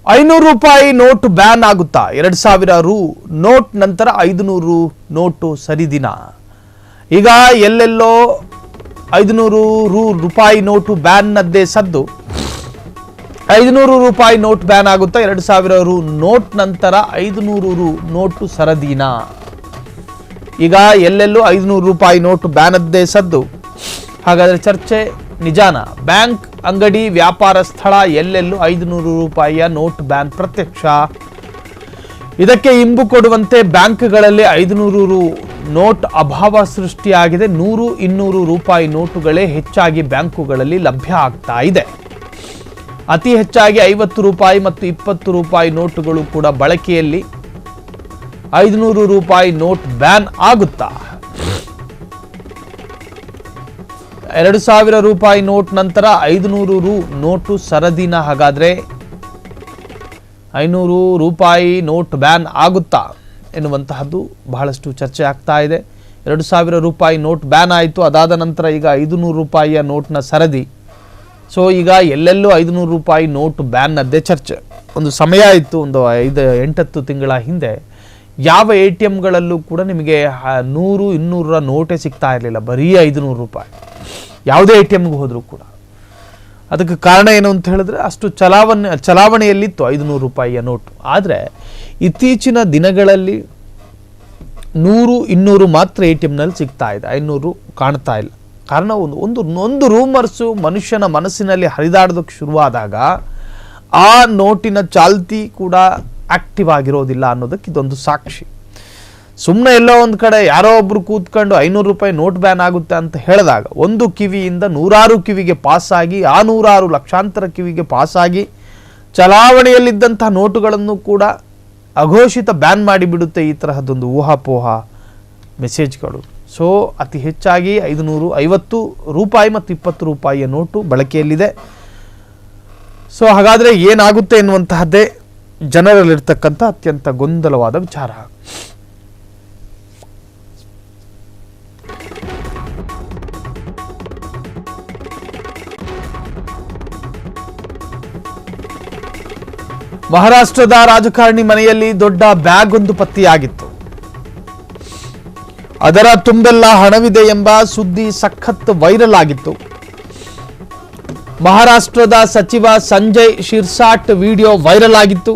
500 ರೂಪಾಯಿ note ban ಆಗುತ್ತಾ? 2000 ರು ನೋಟ್ ನಂತರ 500 ನೋಟು ಸರಿದಿನ. ಈಗ ಎಲ್ಲೆಲ್ಲೋ 500 ರೂಪಾಯಿ ನೋಟು ಬ್ಯಾನ್ ನದ್ದೇ ಸದ್ದು. 500 ರೂಪಾಯಿ ನೋಟ್ ಬ್ಯಾನ್ ಆಗುತ್ತಾ? 2000 ರು ನೋಟ್ ನಂತರ 500 ರು ನೋಟು ಸರದಿನ. ಈಗ ಎಲ್ಲೆಲ್ಲೂ 500 ರೂಪಾಯಿ ನೋಟು ಬ್ಯಾನ್ ಅದ್ದೇ ಸದ್ದು. ಹಾಗಾದ್ರೆ ಚರ್ಚೆ ನಿಜಾನ? ಬ್ಯಾಂಕ್, ಅಂಗಡಿ, ವ್ಯಾಪಾರ ಸ್ಥಳ ಎಲ್ಲೆಲ್ಲೂ 500 ರೂಪಾಯಿಯ ನೋಟ್ ಬ್ಯಾನ್ ಪ್ರತ್ಯಕ್ಷ. ಇದಕ್ಕೆ ಇಂಬು ಕೊಡುವಂತೆ ಬ್ಯಾಂಕ್ಗಳಲ್ಲಿ 500 ರು ನೋಟ್ ಅಭಾವ ಸೃಷ್ಟಿಯಾಗಿದೆ. 100, 200 ರೂಪಾಯಿ ನೋಟುಗಳೇ ಹೆಚ್ಚಾಗಿ ಬ್ಯಾಂಕುಗಳಲ್ಲಿ ಲಭ್ಯ ಆಗ್ತಾ ಇದೆ. ಅತಿ ಹೆಚ್ಚಾಗಿ 50 ರೂಪಾಯಿ ಮತ್ತು 20 ರೂಪಾಯಿ ನೋಟುಗಳು ಕೂಡ ಬಳಕೆಯಲ್ಲಿ. 500 ರೂಪಾಯಿ ನೋಟ್ ಬ್ಯಾನ್ ಆಗುತ್ತಾ? 2000 ರೂಪಾಯಿ ನೋಟ್ ನಂತರ 500 ರು ನೋಟು ಸರದಿನ. ಹಾಗಾದ್ರೆ 500 ರೂಪಾಯಿ ನೋಟ್ ಬ್ಯಾನ್ ಆಗುತ್ತಾ ಎನ್ನುವಂತಹದ್ದು ಬಹಳಷ್ಟು ಚರ್ಚೆ ಆಗ್ತಾ ಇದೆ. 2000 ರೂಪಾಯಿ ನೋಟ್ ಬ್ಯಾನ್ ಆಯಿತು. ಅದಾದ ನಂತರ ಈಗ 500 ರೂಪಾಯಿಯ ನೋಟ್ನ ಸರದಿ. ಸೊ ಈಗ ಎಲ್ಲೆಲ್ಲೂ 500 ರೂಪಾಯಿ ನೋಟ್ ಬ್ಯಾನ್ನದ್ದೇ ಚರ್ಚೆ. ಒಂದು ಸಮಯ ಇತ್ತು, ಒಂದು 5-8 ತಿಂಗಳ ಹಿಂದೆ ಯಾವ ATMಗಳಲ್ಲೂ ಕೂಡ ನಿಮಗೆ 100, 200 ನೋಟೇ ಸಿಗ್ತಾ ಇರಲಿಲ್ಲ, ಬರೀ 500 ರೂಪಾಯಿ. ಯಾವುದೇ ATMಗೆ ಹೋದರೂ ಕೂಡ. ಅದಕ್ಕೆ ಕಾರಣ ಏನು ಅಂತ ಹೇಳಿದ್ರೆ ಅಷ್ಟು ಚಲಾವಣೆಯಲ್ಲಿತ್ತು 500 ರೂಪಾಯಿಯ ನೋಟು. ಆದರೆ ಇತ್ತೀಚಿನ ದಿನಗಳಲ್ಲಿ 100, 200 ಮಾತ್ರ ATMನಲ್ಲಿ ಸಿಗ್ತಾ ಇದೆ, 500 ಕಾಣ್ತಾ ಇಲ್ಲ. ಕಾರಣ ಒಂದು ರೂಮರ್ಸು ಮನುಷ್ಯನ ಮನಸ್ಸಿನಲ್ಲಿ ಹರಿದಾಡೋದಕ್ಕೆ ಶುರುವಾದಾಗ ಆ ನೋಟಿನ ಚಾಲ್ತಿ ಕೂಡ ಆಕ್ಟಿವ್ ಆಗಿರೋದಿಲ್ಲ ಅನ್ನೋದಕ್ಕೆ ಇದೊಂದು ಸಾಕ್ಷಿ. ಸುಮ್ಮನೆ ಎಲ್ಲೋ ಒಂದು ಕಡೆ ಯಾರೋ ಒಬ್ರು ಕೂತ್ಕೊಂಡು 500 ರೂಪಾಯಿ ನೋಟ್ ಬ್ಯಾನ್ ಆಗುತ್ತೆ ಅಂತ ಹೇಳಿದಾಗ ಒಂದು ಕಿವಿಯಿಂದ 100 ಕಿವಿಗೆ ಪಾಸಾಗಿ, ಆ 100 ಲಕ್ಷಾಂತರ ಕಿವಿಗೆ ಪಾಸಾಗಿ ಚಲಾವಣೆಯಲ್ಲಿದ್ದಂತಹ ನೋಟುಗಳನ್ನು ಕೂಡ ಅಘೋಷಿತ ಬ್ಯಾನ್ ಮಾಡಿಬಿಡುತ್ತೆ ಈ ತರಹದೊಂದು ಊಹಾಪೋಹ ಮೆಸೇಜ್ಗಳು. ಸೊ ಅತಿ ಹೆಚ್ಚಾಗಿ 550 ರೂಪಾಯಿ ಮತ್ತು 20 ರೂಪಾಯಿಯ ನೋಟು ಬಳಕೆಯಲ್ಲಿದೆ. ಸೊ ಹಾಗಾದರೆ ಏನಾಗುತ್ತೆ ಎನ್ನುವಂತಹದ್ದೇ ಜನರಲ್ಲಿರ್ತಕ್ಕಂಥ ಅತ್ಯಂತ ಗೊಂದಲವಾದ ವಿಚಾರ. ಮಹಾರಾಷ್ಟ್ರದ ರಾಜಕಾರಣಿ ಮನೆಯಲ್ಲಿ ದೊಡ್ಡ ಬ್ಯಾಗ್ ಒಂದು ಪತ್ತೆಯಾಗಿತ್ತು. ಅದರ ತುಂಬೆಲ್ಲ ಹಣವಿದೆ ಎಂಬ ಸುದ್ದಿ ಸಖತ್ ವೈರಲ್ ಆಗಿತ್ತು. ಮಹಾರಾಷ್ಟ್ರದ ಸಚಿವ ಸಂಜಯ್ ಶಿರ್ಸಾಟ್ ವಿಡಿಯೋ ವೈರಲ್ ಆಗಿತ್ತು.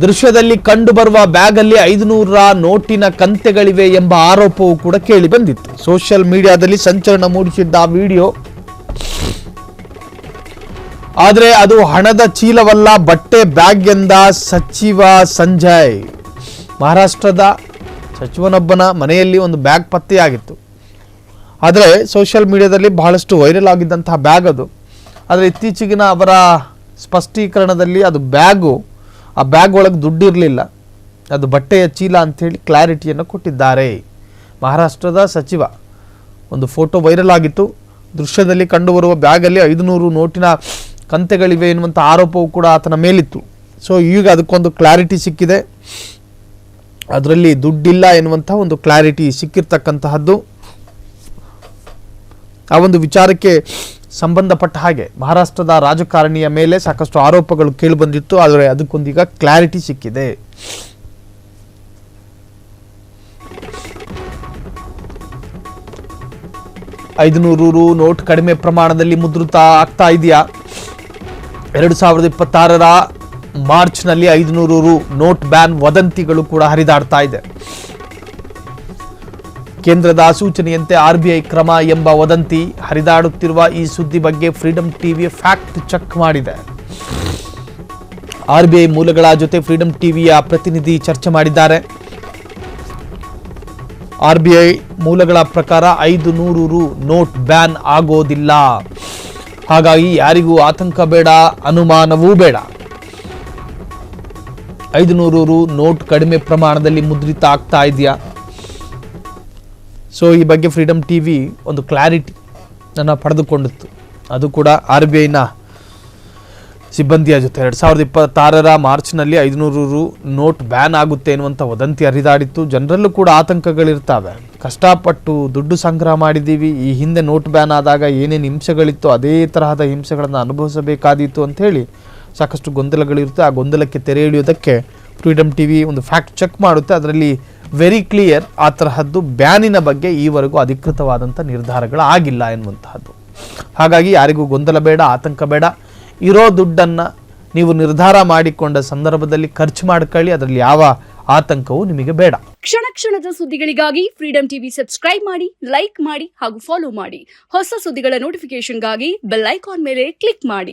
ದೃಶ್ಯದಲ್ಲಿ ಕಂಡುಬರುವ ಬ್ಯಾಗ್ ಅಲ್ಲಿ 500 ನೋಟಿನ ಕಂತೆಗಳಿವೆ ಎಂಬ ಆರೋಪವೂ ಕೂಡ ಕೇಳಿ ಬಂದಿತ್ತು. ಸೋಷಿಯಲ್ ಮೀಡಿಯಾದಲ್ಲಿ ಸಂಚಲನ ಮೂಡಿಸಿದ್ದ ವಿಡಿಯೋ. ಆದರೆ ಅದು ಹಣದ ಚೀಲವಲ್ಲ, ಬಟ್ಟೆ ಬ್ಯಾಗ್ ಎಂದ ಸಚಿವ ಸಂಜಯ್. ಮಹಾರಾಷ್ಟ್ರದ ಸಚಿವನೊಬ್ಬನ ಮನೆಯಲ್ಲಿ ಒಂದು ಬ್ಯಾಗ್ ಪತ್ತೆಯಾಗಿತ್ತು. ಆದರೆ ಸೋಷಿಯಲ್ ಮೀಡಿಯಾದಲ್ಲಿ ಬಹಳಷ್ಟು ವೈರಲ್ ಆಗಿದ್ದಂತಹ ಬ್ಯಾಗ್ ಅದು. ಆದರೆ ಇತ್ತೀಚೆಗಿನ ಅವರ ಸ್ಪಷ್ಟೀಕರಣದಲ್ಲಿ ಅದು ಬ್ಯಾಗು, ಆ ಬ್ಯಾಗ್ ಒಳಗೆ ದುಡ್ಡಿರಲಿಲ್ಲ, ಅದು ಬಟ್ಟೆಯ ಚೀಲ ಅಂಥೇಳಿ ಕ್ಲಾರಿಟಿಯನ್ನು ಕೊಟ್ಟಿದ್ದಾರೆ. ಮಹಾರಾಷ್ಟ್ರದ ಸಚಿವ ಒಂದು ಫೋಟೋ ವೈರಲ್ ಆಗಿತ್ತು. ದೃಶ್ಯದಲ್ಲಿ ಕಂಡುಬರುವ ಬ್ಯಾಗಲ್ಲಿ 500 ನೋಟಿನ ಕಂತೆಗಳಿವೆ ಎನ್ನುವಂಥ ಆರೋಪವೂ ಕೂಡ ಆತನ ಮೇಲಿತ್ತು. ಸೊ ಈಗ ಅದಕ್ಕೊಂದು ಕ್ಲಾರಿಟಿ ಸಿಕ್ಕಿದೆ. ಅದರಲ್ಲಿ ದುಡ್ಡಿಲ್ಲ ಎನ್ನುವಂಥ ಒಂದು ಕ್ಲಾರಿಟಿ ಸಿಕ್ಕಿರ್ತಕ್ಕಂತಹದ್ದು. ಆ ಒಂದು ವಿಚಾರಕ್ಕೆ ಸಂಬಂಧಪಟ್ಟ ಹಾಗೆ ಮಹಾರಾಷ್ಟ್ರದ ರಾಜಕಾರಣಿಯ ಮೇಲೆ ಸಾಕಷ್ಟು ಆರೋಪಗಳು ಕೇಳಿಬಂದಿತ್ತು. ಆದರೆ ಅದಕ್ಕೊಂದೀಗ ಕ್ಲಾರಿಟಿ ಸಿಕ್ಕಿದೆ. $500 ನೋಟ್ ಕಡಿಮೆ ಪ್ರಮಾಣದಲ್ಲಿ ಮುದ್ರಿತ ಆಗ್ತಾ ಇದೆಯಾ? 2026ರ ಮಾರ್ಚ್ನಲ್ಲಿ 500 ನೋಟ್ ಬ್ಯಾನ್ ವದಂತಿಗಳು ಕೂಡ ಹರಿದಾಡ್ತಾ ಇದೆ. ಕೇಂದ್ರದ ಸೂಚನೆಯಂತೆ RBI ಕ್ರಮ ಎಂಬ ವದಂತಿ ಹರಿದಾಡುತ್ತಿರುವ ಈ ಸುದ್ದಿ ಬಗ್ಗೆ ಫ್ರೀಡಂ ಟಿವಿ ಫ್ಯಾಕ್ಟ್ ಚೆಕ್ ಮಾಡಿದೆ. RBI ಮೂಲಗಳ ಜೊತೆ ಫ್ರೀಡಂ ಟಿವಿಯ ಪ್ರತಿನಿಧಿ ಚರ್ಚೆ ಮಾಡಿದ್ದಾರೆ. RBI ಮೂಲಗಳ ಪ್ರಕಾರ 500 ನೋಟ್ ಬ್ಯಾನ್ ಆಗೋದಿಲ್ಲ. ಹಾಗಾಗಿ ಯಾರಿಗೂ ಆತಂಕ ಬೇಡ, ಅನುಮಾನವೂ ಬೇಡ. 500 ನೋಟ್ ಕಡಿಮೆ ಪ್ರಮಾಣದಲ್ಲಿ ಮುದ್ರಿತ ಆಗ್ತಾ ಇದೆಯಾ? ಸೊ ಈ ಬಗ್ಗೆ ಫ್ರೀಡಂ ಟಿವಿ ಒಂದು ಕ್ಲಾರಿಟಿ ನನ್ನ ಪಡೆದುಕೊಂಡಿತ್ತು. ಅದು ಕೂಡ RBIನ ಸಿಬ್ಬಂದಿಯ ಜೊತೆ 2026ರ ಮಾರ್ಚ್ನಲ್ಲಿ 500 ನೋಟ್ ಬ್ಯಾನ್ ಆಗುತ್ತೆ ಎನ್ನುವಂಥ ವದಂತಿ ಹರಿದಾಡಿತ್ತು. ಜನರಲ್ಲೂ ಕೂಡ ಆತಂಕಗಳಿರ್ತವೆ. ಕಷ್ಟಪಟ್ಟು ದುಡ್ಡು ಸಂಗ್ರಹ ಮಾಡಿದ್ದೀವಿ, ಈ ಹಿಂದೆ ನೋಟ್ ಬ್ಯಾನ್ ಆದಾಗ ಏನೇನು ಹಿಂಸೆಗಳಿತ್ತು ಅದೇ ತರಹದ ಹಿಂಸೆಗಳನ್ನು ಅನುಭವಿಸಬೇಕಾದೀತು ಅಂಥೇಳಿ ಸಾಕಷ್ಟು ಗೊಂದಲಗಳಿರುತ್ತೆ. ಆ ಗೊಂದಲಕ್ಕೆ ತೆರೆ ಎಳೆಯೋದಕ್ಕೆ ಫ್ರೀಡಮ್ ಟಿವಿ ಒಂದು ಫ್ಯಾಕ್ಟ್ ಚೆಕ್ ಮಾಡುತ್ತೆ. ಅದರಲ್ಲಿ ವೆರಿ ಕ್ಲಿಯರ್ ಆ ತರಹದ್ದು ಬ್ಯಾನಿನ ಬಗ್ಗೆ ಈವರೆಗೂ ಅಧಿಕೃತವಾದಂಥ ನಿರ್ಧಾರಗಳು ಆಗಿಲ್ಲ ಎನ್ನುವಂತಹದ್ದು. ಹಾಗಾಗಿ ಯಾರಿಗೂ ಗೊಂದಲ ಬೇಡ, ಆತಂಕ ಬೇಡ. ಇರೋ ದುಡ್ಡನ್ನು ನೀವು ನಿರ್ಧಾರ ಮಾಡಿಕೊಂಡ ಸಂದರ್ಭದಲ್ಲಿ ಖರ್ಚು ಮಾಡ್ಕೊಳ್ಳಿ, ಅದರಲ್ಲಿ ಯಾವ ಆತಂಕವೂ ನಿಮಗೆ ಬೇಡ. ಕ್ಷಣ ಕ್ಷಣದ ಸುದ್ದಿಗಳಿಗಾಗಿ ಫ್ರೀಡಮ್ ಟಿವಿ ಸಬ್ಸ್ಕ್ರೈಬ್ ಮಾಡಿ, ಲೈಕ್ ಮಾಡಿ ಹಾಗೂ ಫಾಲೋ ಮಾಡಿ. ಹೊಸ ಸುದ್ದಿಗಳ ನೋಟಿಫಿಕೇಶನ್ಗಾಗಿ ಬೆಲ್ ಐಕಾನ್ ಮೇಲೆ ಕ್ಲಿಕ್ ಮಾಡಿ.